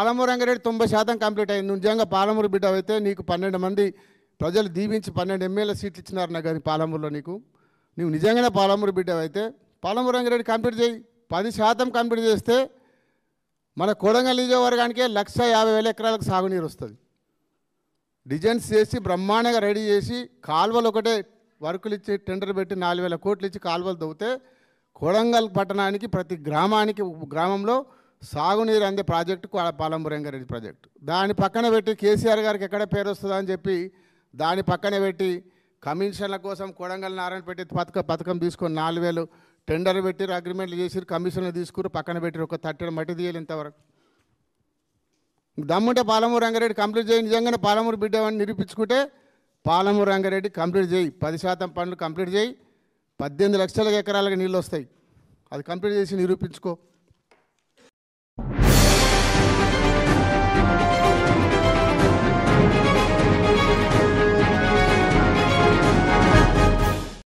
Palamuru Rangareddy 90% complete అయింది. నువ్వు నిజంగా పాలమూరు బిడ్డ అయితే నీకు 12 మంది ప్రజలు దీవించి 12 ఎమ్మెల్యే సీట్లు ఇచ్చినారు నాకు కానీ పాలమూరులో నువ్వు నిజంగానే పాలమూరు బిడ్డ అయితే పాలమూరు రంగారెడ్డి కంప్లీట్ చేయి. 10% కంప్లీట్ చేస్తే మన కొడంగల్ నియోజకవర్గానికే 150,000 ఎకరాలకు సాగునీరు వస్తుంది. డిజైన్స్ చేసి బ్రహ్మాండంగా రెడీ చేసి కాలువలు ఒకటే వర్కులు ఇచ్చి టెండర్ పెట్టి 4,000 కోట్లు ఇచ్చి కాలువలు దవ్వుతే కొడంగల్ పట్టణానికి ప్రతి గ్రామంలో సాగునీరు అందే ప్రాజెక్టు పాలమూరు రంగారెడ్డి ప్రాజెక్టు. దాని పక్కన పెట్టి కేసీఆర్ గారికి ఎక్కడ పేరు వస్తుందని చెప్పి దాని పక్కన పెట్టి కమిషన్ల కోసం కొడంగల్ నారాయణపేట పథకం తీసుకొని 4,000 టెండర్ పెట్టి అగ్రిమెంట్లు చేసి కమిషన్లు తీసుకుని పక్కన పెట్టి ఒక 30 మట్టి తీయాలి ఇంతవరకు. దమ్ముంటే పాలమూరు రంగారెడ్డి కంప్లీట్ చేయి. నిజంగానే పాలమూరు బిడ్డ అని నిరూపించుకుంటే పాలమూరు రంగారెడ్డి కంప్లీట్ చేయి. 10% పనులు కంప్లీట్ చేయి. 18 లక్షల ఎకరాలకు నీళ్ళు వస్తాయి. అది కంప్లీట్ చేసి నిరూపించుకో.